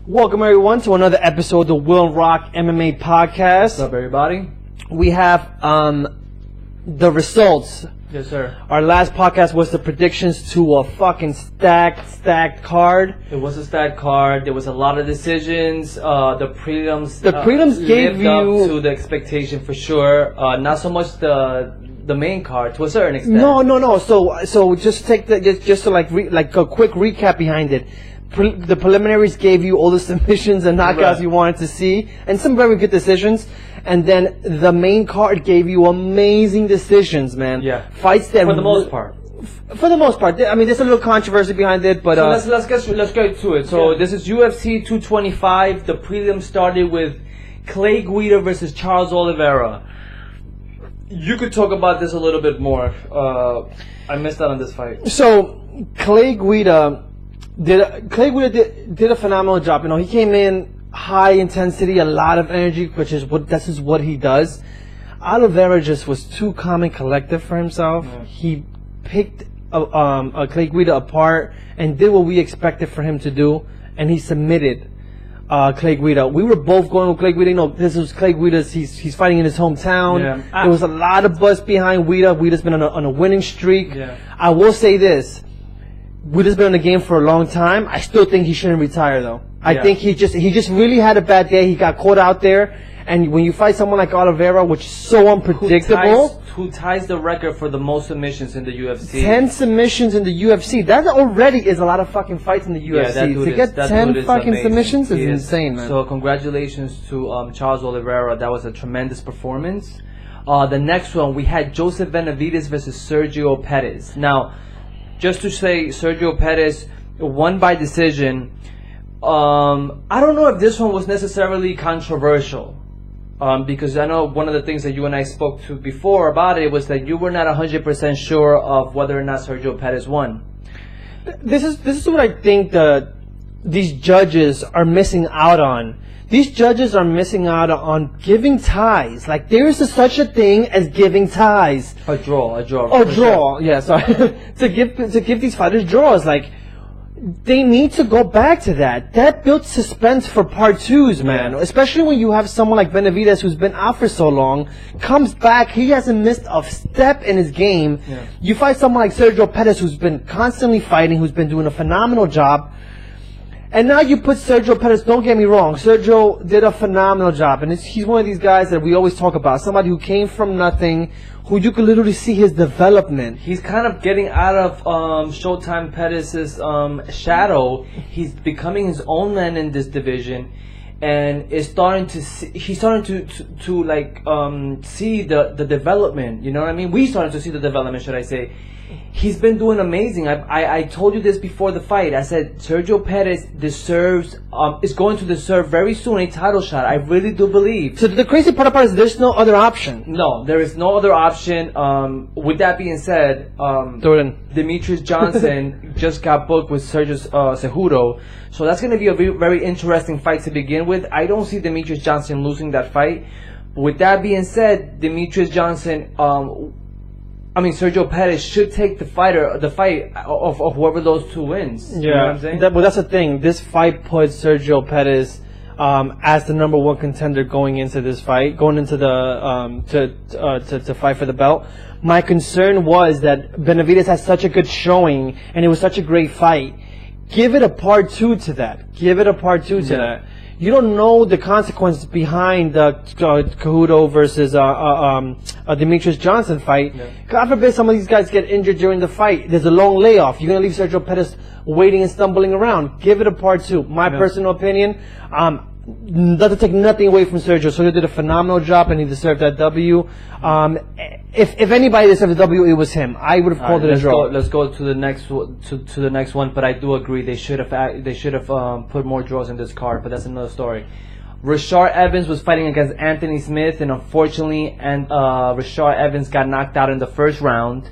Welcome everyone to another episode of the Will and Rock MMA podcast. What's up, everybody? We have the results. Yes, sir. Our last podcast was the predictions to a fucking stacked card. It was a stacked card. There was a lot of decisions. The prelims gave lived you up to the expectation for sure. Not so much the main card to a certain extent. No. So just take just to like a quick recap behind it. The preliminaries gave you all the submissions and knockouts you wanted to see, and some very good decisions. And then the main card gave you amazing decisions, man. Yeah. Fights that for the most part. For the most part, I mean, there's a little controversy behind it, but so let's get to it. So this is UFC 225. The prelim started with Clay Guida versus Charles Oliveira. You could talk about this a little bit more. I missed out on this fight. So Clay Guida did a phenomenal job. You know, he came in high intensity, a lot of energy, which is what he does. Oliveira just was too calm and collective for himself. Yeah. He picked Clay Guida apart and did what we expected for him to do, and he submitted Clay Guida. We were both going with Clay Guida. You know, this was Clay Guida's. He's fighting in his hometown. Yeah. There was a lot of buzz behind Guida. Guida's been on a winning streak. Yeah. I will say this. Guida's been in the game for a long time. I still think he shouldn't retire, though. I think he just really had a bad day. He got caught out there. And when you fight someone like Oliveira, which is so unpredictable, who ties the record for the most submissions in the UFC? 10 submissions in the UFC. That already is a lot of fucking fights in the UFC. To get 10 fucking submissions is insane, man. So congratulations to Charles Oliveira. That was a tremendous performance. The next one, we had Joseph Benavidez versus Sergio Pettis. Now, just to say, Sergio Pettis won by decision. I don't know if this one was necessarily controversial. Because I know one of the things that you and I spoke to before about it was that you were not 100% sure of whether or not Sergio Pettis won. This is what I think these judges are missing out on. These judges are missing out on giving ties. Like, there is such a thing as giving ties. A draw. Oh, draw. Sure. Yeah, sorry. to give these fighters draws, like, they need to go back to that. That built suspense for part twos, man. Yeah. Especially when you have someone like Benavidez who's been out for so long, comes back, he hasn't missed a step in his game. Yeah. You fight someone like Sergio Pettis who's been constantly fighting, who's been doing a phenomenal job. And now you put Sergio Pettis, don't get me wrong, Sergio did a phenomenal job. And he's one of these guys that we always talk about. Somebody who came from nothing, who you can literally see his development. He's kind of getting out of Showtime Pettis' shadow. He's becoming his own man in this division. And he's starting to see the development. You know what I mean? We started to see the development, should I say. He's been doing amazing. I told you this before the fight. I said Sergio Pettis is going to deserve very soon a title shot. I really do believe. So the crazy part about it is there's no other option. No, there is no other option. With that being said, Demetrius Johnson just got booked with Sergio Cejudo. So that's going to be a very interesting fight to begin with. I don't see Demetrius Johnson losing that fight. With that being said, Sergio Pettis should take the fight of whoever those two wins. Yeah, you know what I'm saying? But that's the thing. This fight puts Sergio Pettis as the number one contender going into this fight, going into the to fight for the belt. My concern was that Benavidez had such a good showing, and it was such a great fight. Give it a part two to that. You don't know the consequences behind the Cejudo versus Demetrius Johnson fight. Yeah. God forbid some of these guys get injured during the fight. There's a long layoff. You're going to leave Sergio Pettis waiting and stumbling around. Give it a part two. My personal opinion, doesn't take nothing away from Sergio. Sergio did a phenomenal job and he deserved that W. If anybody deserved the W, it was him. I would have called it a draw. Let's go to the next one. But I do agree they should have put more draws in this card. But that's another story. Rashard Evans was fighting against Anthony Smith, and unfortunately, Rashard Evans got knocked out in the first round.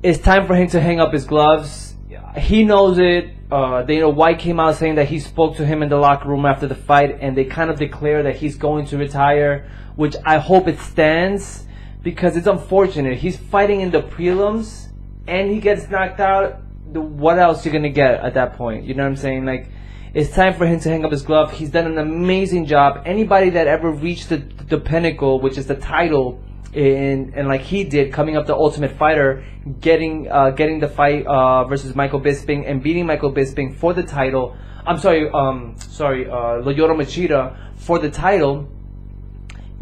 It's time for him to hang up his gloves. He knows it. Dana White came out saying that he spoke to him in the locker room after the fight, and they kind of declare that he's going to retire, which I hope it stands, because it's unfortunate. He's fighting in the prelims, and he gets knocked out. What else you gonna get at that point? You know what I'm saying? Like, It's time for him to hang up his glove. He's done an amazing job. Anybody that ever reached the pinnacle, which is the title, and like he did, coming up the Ultimate Fighter, getting the fight versus Michael Bisping and beating Michael Bisping for the title. I'm sorry, Lyoto Machida for the title.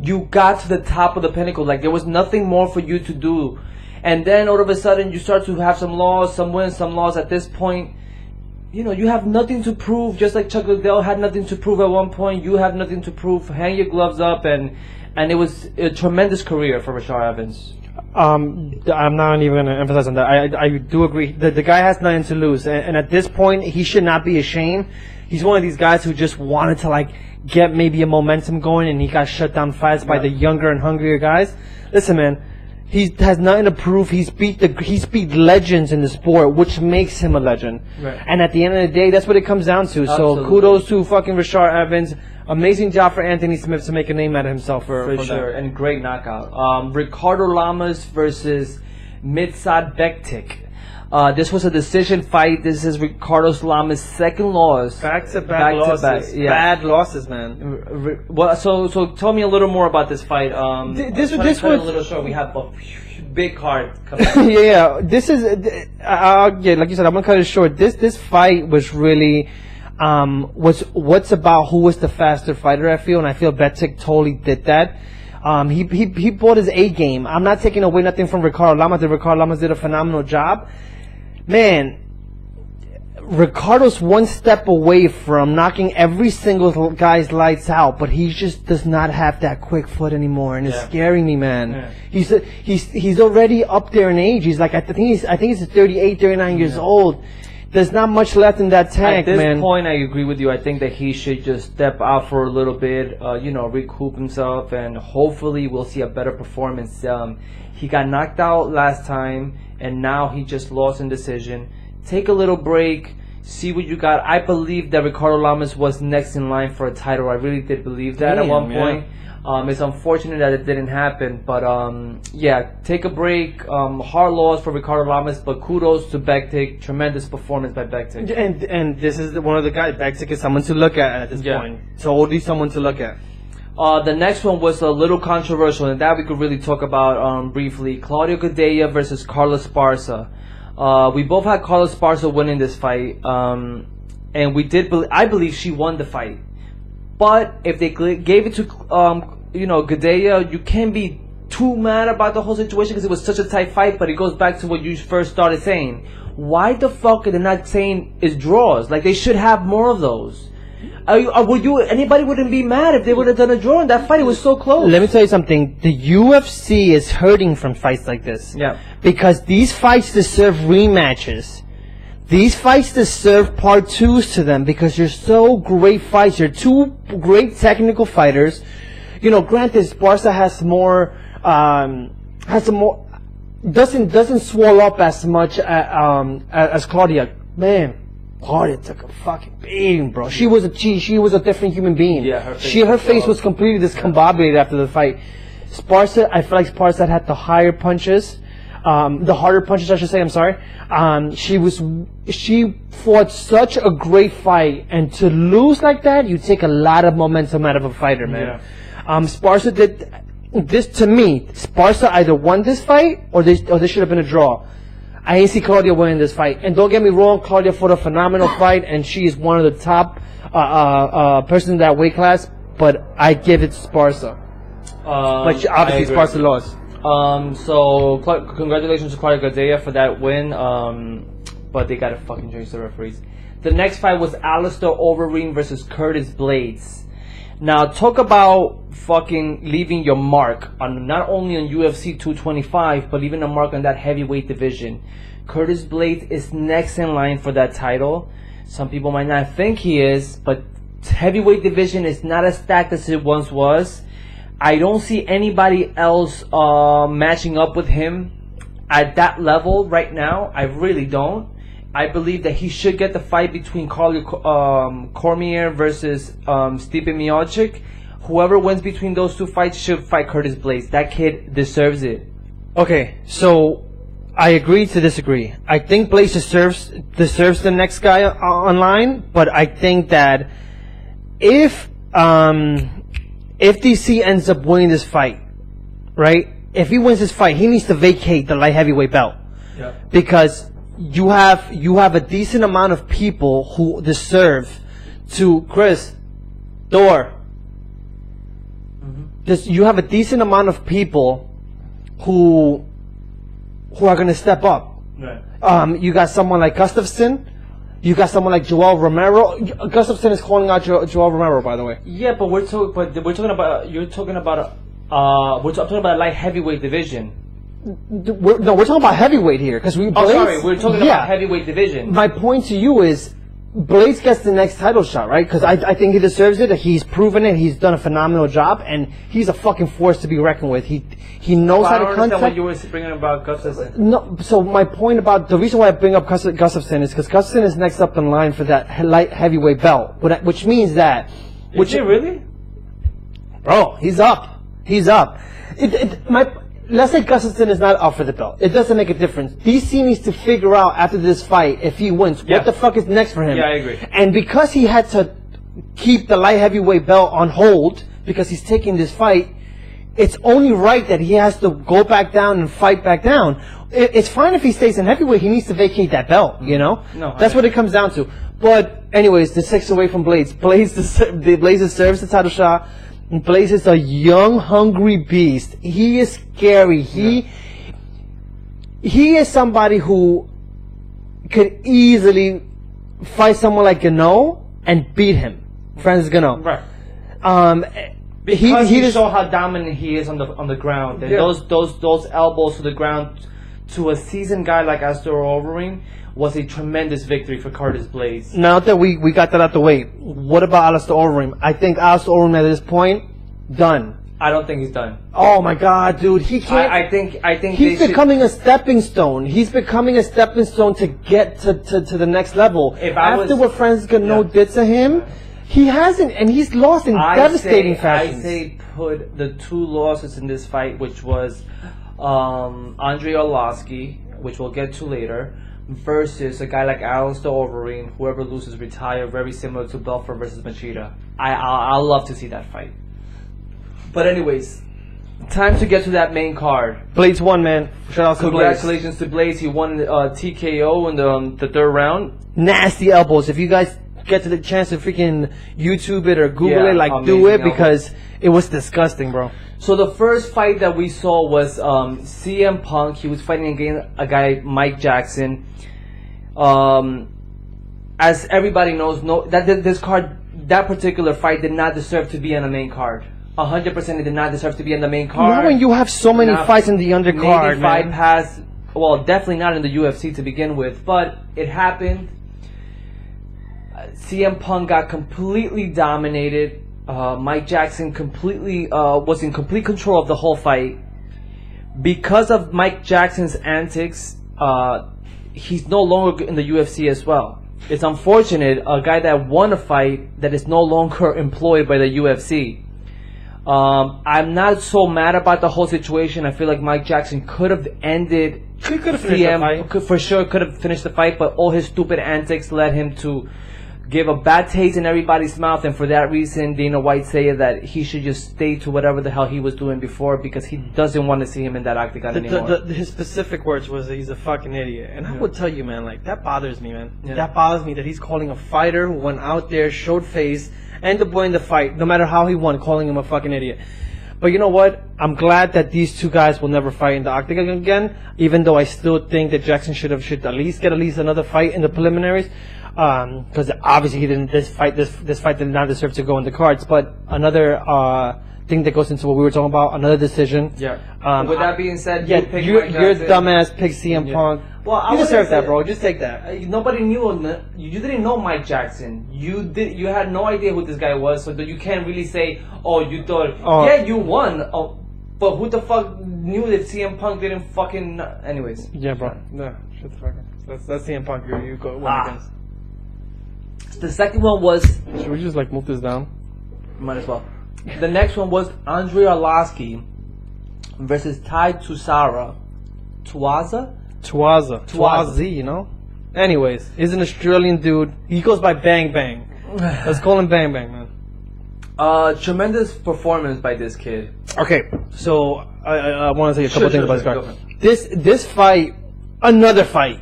You got to the top of the pinnacle. Like, there was nothing more for you to do. And then all of a sudden you start to have some loss, some wins, some loss. At this point, you know, you have nothing to prove. Just like Chuck Liddell had nothing to prove at one point, you have nothing to prove. Hang your gloves up, and it was a tremendous career for Rashard Evans. I'm not even going to emphasize on that. I do agree. The guy has nothing to lose, and at this point, he should not be ashamed. He's one of these guys who just wanted to like get maybe a momentum going, and he got shut down fights by the younger and hungrier guys. Listen, man. He has nothing to prove. He's beat legends in the sport, which makes him a legend. Right. And at the end of the day, that's what it comes down to. Absolutely. So kudos to fucking Rashard Evans. Amazing job for Anthony Smith to make a name out of himself for sure. that. And great knockout. Ricardo Lamas versus Mirsad Bektic. This was a decision fight. This is Ricardo Lamas' second loss. Back-to-back losses. Yeah. Bad losses, man. Well, so tell me a little more about this fight. This was a little short. We have a big card coming. Yeah. This is like you said. I'm gonna cut it short. This fight was really what's about who was the faster fighter. I feel, and I feel Bektic totally did that. He brought his A game. I'm not taking away nothing from Ricardo Lamas. Ricardo Lamas did a phenomenal job. Man, Ricardo's one step away from knocking every single guy's lights out, but he just does not have that quick foot anymore, and it's scaring me, man. Yeah. He's already up there in age. He's like I think he's 38, 39 years old. There's not much left in that tank, man. At this point, I agree with you. I think that he should just step out for a little bit, recoup himself, and hopefully we'll see a better performance. He got knocked out last time, and now he just lost in decision. Take a little break, see what you got. I believe that Ricardo Lamas was next in line for a title. I really did believe that at one point. It's unfortunate that it didn't happen, but take a break. Hard loss for Ricardo Lamas, but kudos to Bektic. Tremendous performance by Bektic. And this is one of the guys. Bektic is someone to look at this point. Totally someone to look at. The next one was a little controversial, and that we could really talk about briefly. Claudio Gadelha versus Carlos Esparza. We both had Carlos Esparza winning this fight, and we did. I believe she won the fight. But if they gave it to Gadelha, you can't be too mad about the whole situation because it was such a tight fight. But it goes back to what you first started saying. Why the fuck are they not saying it's draws? Like, they should have more of those. Anybody wouldn't be mad if they would have done a draw in that fight. It was so close. Let me tell you something. The UFC is hurting from fights like this. Yeah. Because these fights deserve rematches. These fights deserve part twos to them because you're so great fights. You're two great technical fighters. Granted, Esparza has more, doesn't swell up as much as Claudia. Man, Claudia took a fucking beating, bro. She was a different human being. Yeah, her face was completely discombobulated after the fight. Esparza, I feel like Esparza had the higher punches. The harder punches, I should say. I'm sorry. She fought such a great fight, and to lose like that, you take a lot of momentum out of a fighter, man. Esparza did this to me. Esparza either won this fight, or this should have been a draw. I ain't see Claudia winning this fight, and don't get me wrong, Claudia fought a phenomenal fight, and she is one of the top person in that weight class. But I give it to Esparza. But obviously, Esparza lost. So congratulations to Claudio Gadelha for that win. But they gotta fucking change the referees. The next fight was Alistair Overeem versus Curtis Blades. Now talk about fucking leaving your mark on not only on UFC 225, but even a mark on that heavyweight division. Curtis Blades is next in line for that title. Some people might not think he is, but heavyweight division is not as stacked as it once was. I don't see anybody else matching up with him at that level right now. I really don't. I believe that he should get the fight between Cormier versus Stipe Miocic. Whoever wins between those two fights should fight Curtis Blades. That kid deserves it. Okay, so I agree to disagree. I think Blaze deserves the next guy online, but I think that if DC ends up winning this fight, right? If he wins this fight, he needs to vacate the light heavyweight belt. Yeah. Because you have a decent amount of people who deserve to Thor. You have a decent amount of people who are going to step up. Right. You got someone like Gustafsson. You got someone like Joel Romero. Gustafsson is calling out Joel Romero, by the way. Yeah, but we're talking about we're talking about a light heavyweight division. We're talking about heavyweight here because we're talking about heavyweight division. My point to you is, Blaze gets the next title shot, right? Because I think he deserves it. He's proven it. He's done a phenomenal job, and he's a fucking force to be reckoned with. He knows how to contact. I don't understand what you were bringing about Gustafsson. No, so my point about the reason why I bring up Gustafsson is because Gustafsson is next up in line for that light heavyweight belt, which means that. Is he really? Bro, he's up. He's up. Let's say Gustafsson is not up for the belt. It doesn't make a difference. DC needs to figure out after this fight, if he wins, what the fuck is next for him. Yeah, I agree. And because he had to keep the light heavyweight belt on hold because he's taking this fight, it's only right that he has to go back down and fight back down. It's fine if he stays in heavyweight. He needs to vacate that belt, you know? No, that's what it comes down to. But anyways, the 6 away from Blaze. Blaze deserves the title shot. Blaze is a young, hungry beast. He is scary. He is somebody who could easily fight someone like Gano and beat him. Francis Gano. Right. Because he saw how dominant he is on the ground, and those elbows to the ground to a seasoned guy like Alistair Overeem was a tremendous victory for Curtis Blaze. Now that we got that out the way, what about Alistair Overeem? I think Alistair Overeem at this point, done. I don't think he's done. Oh my God, dude, he can't. I think he's becoming a stepping stone. He's becoming a stepping stone to get to the next level. After what Francis Gano did to him, he hasn't, and he's lost in devastating fashion. I say put the 2 losses in this fight, which was Andrei Arlovski, which we'll get to later, versus a guy like Alistair Overeem. Whoever loses retire, very similar to Belfort versus Machida. I'll love to see that fight. But anyways, time to get to that main card. Blaze won, man. Shout out to Congratulations to Blaze. He won TKO in the 3rd round. Nasty elbows. If you guys get to the chance to freaking YouTube it or Google it, do it because it was disgusting, bro. So the first fight that we saw was CM Punk. He was fighting against a guy, Mike Jackson. As everybody knows, that particular fight did not deserve to be on the main card. 100% it did not deserve to be on the main card. Not when you have so many fights in the undercard, man. Well, definitely not in the UFC to begin with, but it happened. CM Punk got completely dominated. Mike Jackson was in complete control of the whole fight. Because of Mike Jackson's antics, he's no longer in the UFC as well. It's unfortunate, a guy that won a fight that is no longer employed by the UFC. I'm not so mad about the whole situation. I feel like Mike Jackson could have ended CM. For sure could have finished the fight, but all his stupid antics led him to give a bad taste in everybody's mouth, and for that reason, Dana White said that he should just stay to whatever the hell he was doing before because he doesn't want to see him in that octagon anymore. His specific words was that he's a fucking idiot, and I would tell you, man, like that bothers me, man. Yeah. That bothers me that he's calling a fighter who went out there, showed face, ended up winning the fight, no matter how he won, calling him a fucking idiot. But you know what? I'm glad that these 2 guys will never fight in the octagon again, even though I still think that Jackson should at least get another fight in the preliminaries. Because obviously he didn't. This fight did not deserve to go in the cards. But another thing that goes into what we were talking about, another decision. Yeah. With that being said, your dumbass picked CM Punk. Well, you deserve that, bro. Just take that. Nobody knew. You didn't know Mike Jackson. You had no idea who this guy was, so that you can't really say, "Oh, you thought." Yeah, you won. Oh, but who the fuck knew that CM Punk didn't fucking? Anyways. Yeah, bro. No, shut the fuck up. That's CM Punk. You go win against. The second one was. Should we just move this down? Might as well. The next one was Andrei Arlovski versus Tai Tuivasa. Tuazi, you know? Anyways, he's an Australian dude. He goes by Bang Bang. Let's call him Bang Bang, man. Tremendous performance by this kid. Okay, so I want to say a couple things about this Go card. ahead. This fight, another fight.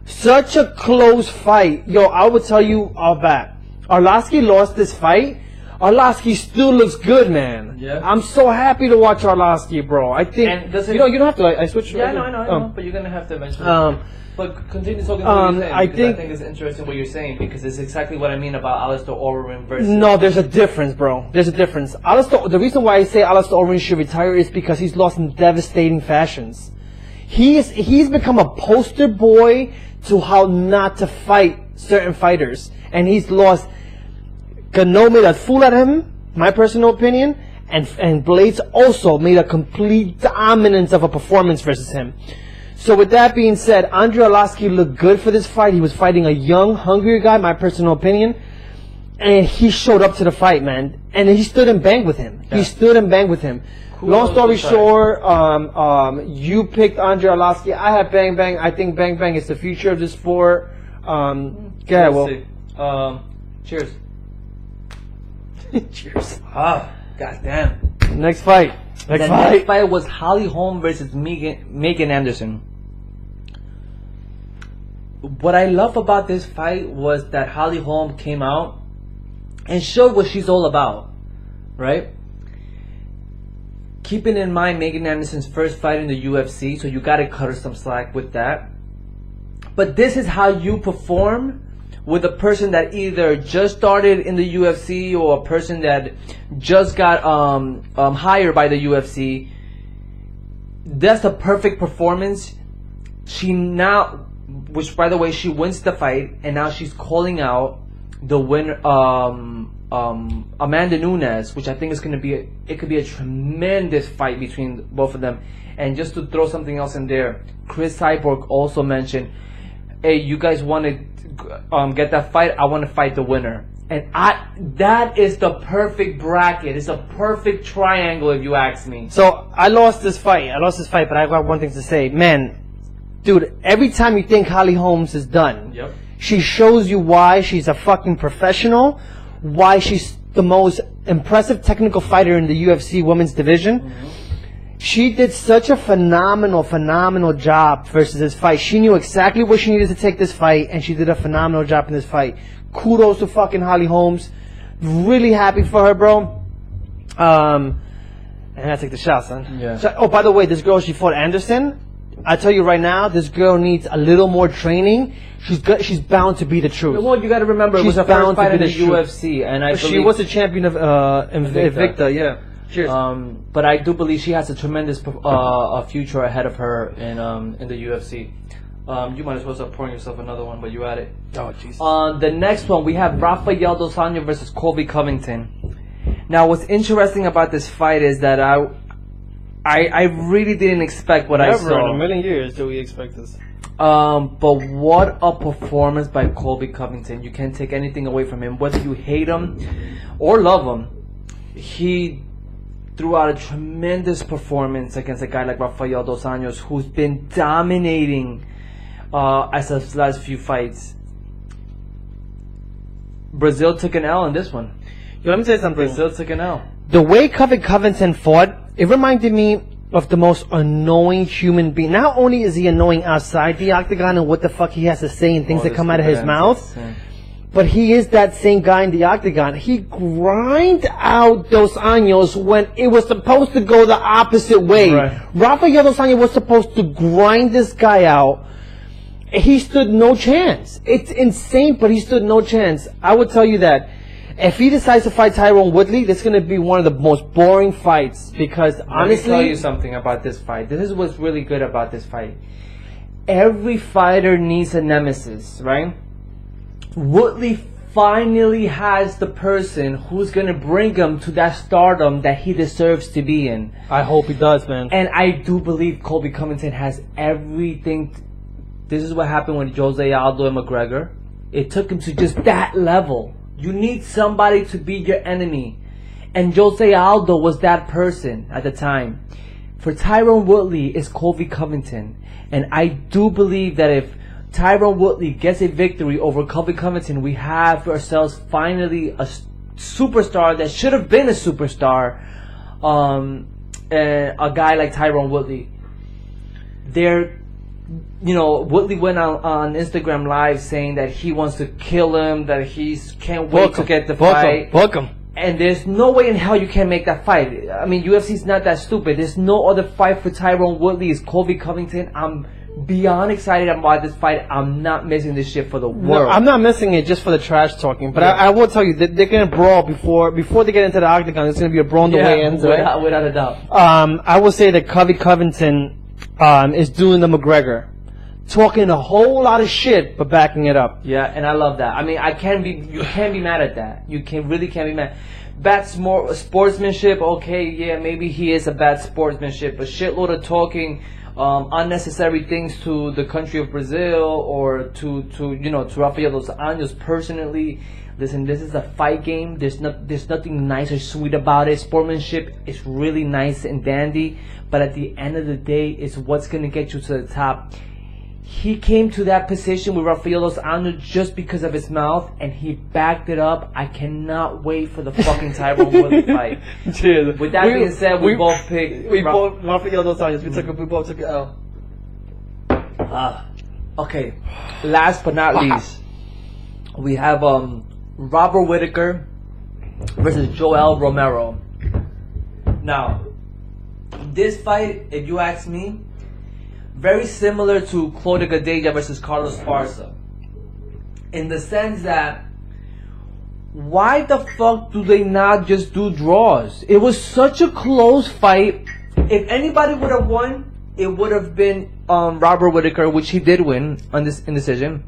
Such a close fight. Yo, I would tell you all back. Arlovsky lost this fight. Arlovsky still looks good, man. Yeah. I'm so happy to watch Arlovsky, bro. I think And does it- you don't have to. I switched. Yeah, I know, but you're gonna have to eventually. But continue talking about what you're saying. I Because I think- think it's interesting what you're saying because it's exactly what I mean about Alistair Overeem versus. No, there's a difference, bro. There's a difference. The reason why I say Alistair Overeem should retire is because he's lost in devastating fashions. He's become a poster boy to how not to fight certain fighters, and he's lost. Gano made a fool out of him, my personal opinion, and Blades also made a complete dominance of a performance versus him. So with that being said, Andrei Arlovsky looked good for this fight. He was fighting a young, hungry guy, my personal opinion. And he showed up to the fight, man. And he stood and banged with him. Yeah. He stood and banged with him. Long story short, you picked Andrei Arlovsky. I have Bang Bang. I think Bang Bang is the future of this sport. Yeah, well. See. Cheers. Cheers. Goddamn. Next fight. Next fight was Holly Holm versus Megan Anderson. What I love about this fight was that Holly Holm came out and showed what she's all about, right? Keeping in mind Megan Anderson's first fight in the UFC, so you gotta cut her some slack with that. But this is how you perform with a person that either just started in the UFC or a person that just got hired by the UFC. That's a perfect performance. She now, which by the way, she wins the fight, and now she's calling out the winner, Amanda Nunes, which I think is going to be it could be a tremendous fight between both of them. And just to throw something else in there, Chris Cyborg also mentioned, hey, you guys want to get that fight? I want to fight the winner. And that is the perfect bracket. It's a perfect triangle if you ask me. So I lost this fight, but I got one thing to say. Man, dude, every time you think Holly Holmes is done, Yep. she shows you why she's a fucking professional, why she's the most impressive technical fighter in the UFC women's division. Mm-hmm. She did such a phenomenal job versus this fight. She knew exactly what she needed to take this fight, and she did a phenomenal job in this fight. Kudos to fucking Holly Holmes. Really happy for her, bro. And I take the shot, son. Yeah. So, oh, by the way, this girl, she fought Anderson. I tell you right now, this girl needs a little more training. She's bound to be the truth. Well, you got to remember, it was her first fight in the UFC, and she was a champion of Invicta, yeah. Cheers. But I do believe she has a tremendous future ahead of her in the UFC. You might as well start pouring yourself another one, but you at it. Oh, Jesus. The next one, we have Rafael Dos Anjos versus Colby Covington. Now, what's interesting about this fight is that I really didn't expect what I saw. Never in a million years do we expect this. But what a performance by Colby Covington. You can't take anything away from him. Whether you hate him or love him, he threw out a tremendous performance against a guy like Rafael Dos Anjos, who's been dominating as of the last few fights. Brazil took an L in this one. Yo, let me tell you something. Brazil took an L. The way Covington fought, it reminded me of the most annoying human being. Not only is he annoying outside the octagon and what the fuck he has to say and things that come out of his mouth, but he is that same guy in the octagon. He grind out Dos Anjos when it was supposed to go the opposite way. Right. Rafael Dos Anjos was supposed to grind this guy out. He stood no chance. It's insane, but he stood no chance. I would tell you that if he decides to fight Tyron Woodley, this is going to be one of the most boring fights because honestly... Let me tell you something about this fight. This is what's really good about this fight. Every fighter needs a nemesis, right? Woodley finally has the person who's going to bring him to that stardom that he deserves to be in. I hope he does, man. And I do believe Colby Covington has everything. This is what happened with Jose Aldo and McGregor. It took him to just that level. You need somebody to be your enemy. And Jose Aldo was that person at the time. for Tyron Woodley is Colby Covington. And I do believe that if Tyron Woodley gets a victory over Colby Covington, we have ourselves finally a superstar that should have been a superstar. And a guy like Tyron Woodley. Woodley went on Instagram Live saying that he wants to kill him, that he can't wait to get the fight. Welcome. And there's no way in hell you can make that fight. I mean, UFC's not that stupid. There's no other fight for Tyron Woodley. It's Colby Covington. I'm beyond excited about this fight. I'm not missing this shit for the world. No, I'm not missing it just for the trash talking. But I will tell you that they're gonna brawl before they get into the octagon. It's gonna be a brawl on the way in. Without a doubt. I will say that Colby Covington is doing the McGregor, talking a whole lot of shit but backing it up. Yeah, and I love that. I mean, you can't be mad at that. You really can't be mad. Bad sportsmanship. Okay, yeah, maybe he is a bad sportsmanship, but shitload of talking. Unnecessary things to the country of Brazil or to Rafael dos Anjos personally. Listen, this is a fight game. There's nothing nice or sweet about it. Sportsmanship is really nice and dandy, but at the end of the day, it's what's gonna get you to the top. He came to that position with Rafael dos Anjos just because of his mouth, and he backed it up. I cannot wait for the fucking Tyron Woodley fight. Cheers. With that being said, we both picked. both Rafael dos Anjos. We both took it out. Okay. Last but not least, we have Robert Whittaker versus Joel Romero. Now, this fight, if you ask me, very similar to Claudio Gadelha versus Carlos Esparza, in the sense that why the fuck do they not just do draws? It was such a close fight. If anybody would have won, it would have been Robert Whittaker, which he did win on this indecision.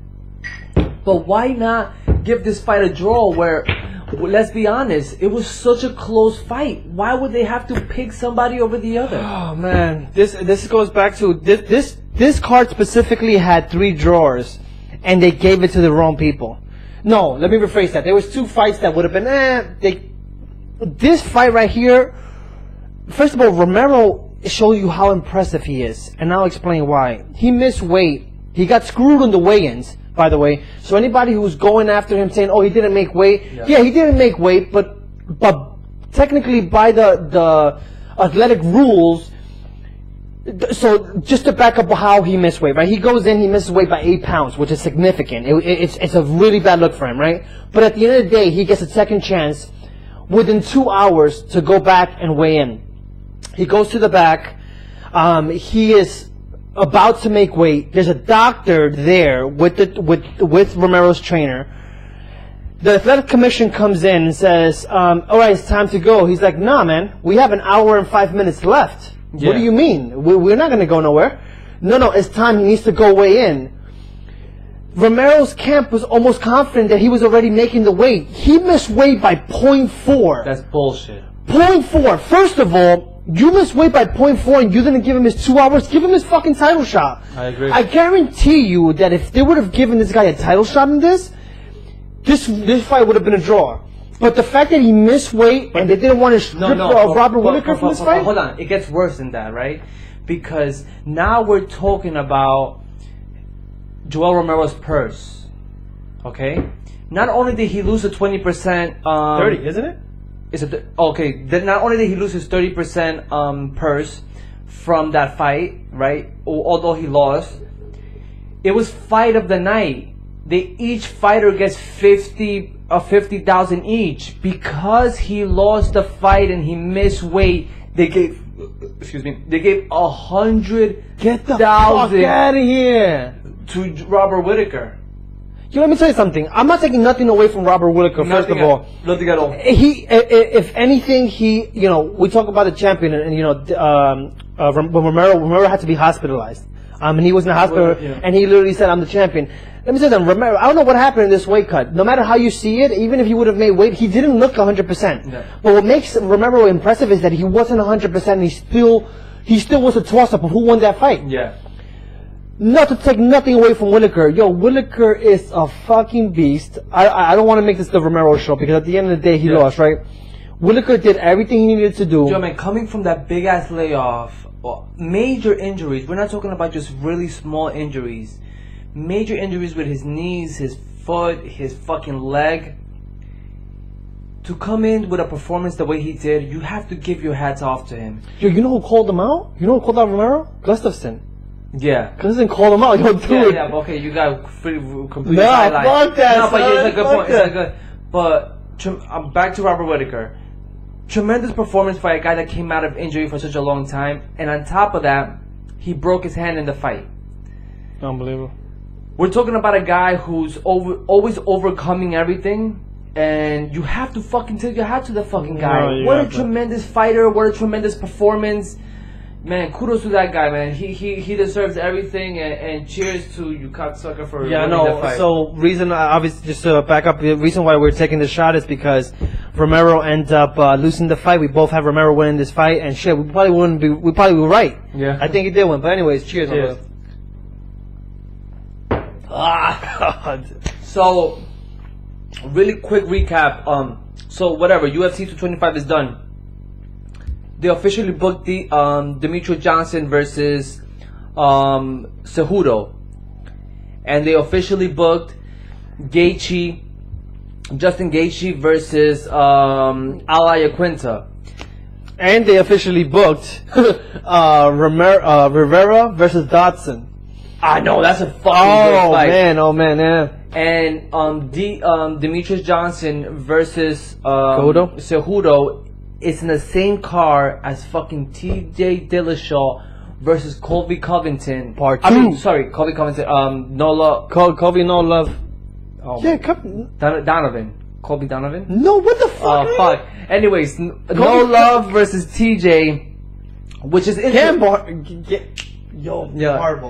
But why not give this fight a draw where, let's be honest, it was such a close fight. Why would they have to pick somebody over the other? Oh man, this goes back to this card specifically had 3 drawers, and they gave it to the wrong people. No, let me rephrase that. There was 2 fights that would have been this fight right here. First of all, Romero shows you how impressive he is, and I'll explain why. He missed weight. He got screwed on the weigh-ins, by the way. So anybody who's going after him saying, "Oh, he didn't make weight," yeah, he didn't make weight, but technically by the athletic rules. So just to back up how he missed weight, right? He goes in, he misses weight by 8 pounds, which is significant. It's a really bad look for him, right? But at the end of the day, he gets a second chance within 2 hours to go back and weigh in. He goes to the back. He is about to make weight. There's a doctor there with Romero's trainer. The athletic commission comes in and says, "All right, it's time to go." He's like, "Nah, man, we have an hour and 5 minutes left." Yeah. What do you mean? We're not going to go nowhere. No, it's time. He needs to go weigh in. Romero's camp was almost confident that he was already making the weight. He missed weight by 0.4. That's bullshit. 0.4. First of all, you missed weight by 0.4 and you didn't give him his 2 hours. Give him his fucking title shot. I agree. I guarantee you that if they would have given this guy a title shot in this fight would have been a draw. But the fact that he missed weight and they didn't want to strip Robert Whittaker from this fight? Hold on. It gets worse than that, right? Because now we're talking about Joel Romero's purse. Okay? Not only did he lose a 20%... 30, isn't it? Not only did he lose his 30% purse from that fight, right? Although he lost, it was fight of the night. Each fighter gets 50,000 each because he lost the fight and he missed weight. They gave 100,000. Get the fuck out of here to Robert Whittaker. Yo, let me tell you something. I'm not taking nothing away from Robert Whittaker. First of all, nothing at all. If anything, we talk about the champion, and Romero had to be hospitalized. And he was in the hospital, and he literally said, "I'm the champion." Let me tell you something, Romero. I don't know what happened in this weight cut. No matter how you see it, even if he would have made weight, he didn't look 100%. Yeah. But what makes Romero impressive is that he wasn't 100%. And he still was a toss-up of who won that fight. Yeah. Not to take nothing away from Whittaker. Yo, Whittaker is a fucking beast. I don't want to make this the Romero show because at the end of the day he lost, right? Whittaker did everything he needed to do. Yo, man, coming from that big ass layoff, major injuries. We're not talking about just really small injuries. Major injuries with his knees, his foot, his fucking leg. To come in with a performance the way he did, you have to give your hats off to him. Yo, you know who called him out? You know who called out Romero? Gustafsson. Yeah. Gustafsson called him out. Yo, dude. Yeah, okay, you got completely Nah, highlight. fuck that, No, but son, it's a good fuck point. that. It's a good. But back to Robert Whittaker. Tremendous performance by a guy that came out of injury for such a long time, and on top of that, he broke his hand in the fight. Unbelievable. We're talking about a guy who's always overcoming everything, and you have to fucking take your hat to the fucking guy. No, What a tremendous fighter! What a tremendous performance! Man, kudos to that guy, man. He deserves everything, and cheers to you, cocksucker, for winning the fight. So reason, obviously, just to back up, the reason why we're taking this shot is because Romero ends up losing the fight. We both have Romero winning this fight, and shit, we probably were right. Yeah. I think he did win. But anyways, cheers. Cheers. God. So, really quick recap. So whatever, UFC 225 is done. They officially booked the Demetrius Johnson versus Cejudo, and they officially booked Justin Gaethje versus Al Iaquinta. And they officially booked Rivera versus Dodson. I know, that's a fucking good fight. Oh man, yeah. And Demetrius Johnson versus Cejudo? Cejudo is in the same car as fucking TJ Dillashaw versus Colby Covington. Part 2. I mean, sorry, Colby Covington. No love. Colby no love. Oh, Yeah, Donovan. Colby Donovan. No, what the fuck? Oh fuck. Anyways, No Love versus TJ, which is horrible.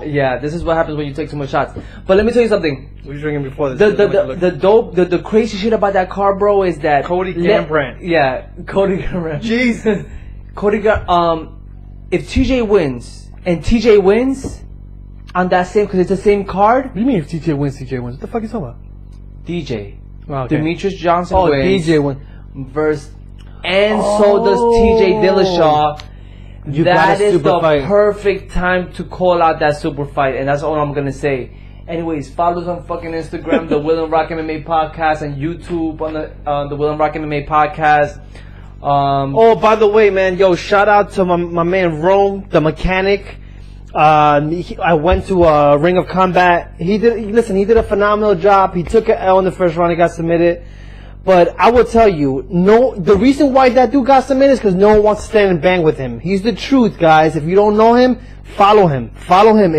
Yeah, this is what happens when you take too much shots. But let me tell you something. We were drinking before this. The crazy shit about that car, bro, is that Cody Garbrandt. Yeah, Cody Garbrandt. Jesus. If TJ wins and TJ wins on that same, because it's the same card. What do you mean if TJ wins? What the fuck are you talking about? DJ. Oh, okay. Demetrius Johnson wins. DJ wins. Versus, and so does TJ Dillashaw. That is the perfect time to call out that super fight, and that's all I'm gonna say. Anyways, follow us on fucking Instagram, the Will and Rock MMA podcast, and YouTube on the Will and Rock MMA podcast. Oh, by the way, man, shout out to my man Rome, the mechanic. I went to a Ring of Combat. He did a phenomenal job. He took an L in the first round. He got submitted. But I will tell you, the reason why that dude got submitted is because no one wants to stand and bang with him. He's the truth, guys. If you don't know him, follow him. Follow him.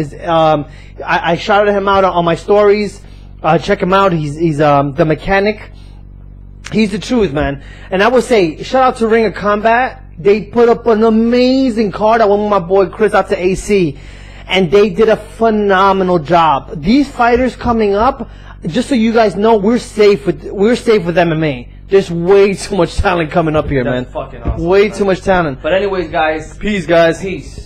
I shouted him out on my stories. Check him out. He's the mechanic. He's the truth, man. And I would say, shout out to Ring of Combat. They put up an amazing card. I went with my boy Chris out to AC, and they did a phenomenal job. These fighters coming up, just so you guys know, we're safe with MMA. There's way too much talent coming up here, man. That's fucking awesome. Way too much talent. But anyways, guys. Peace, guys. Peace.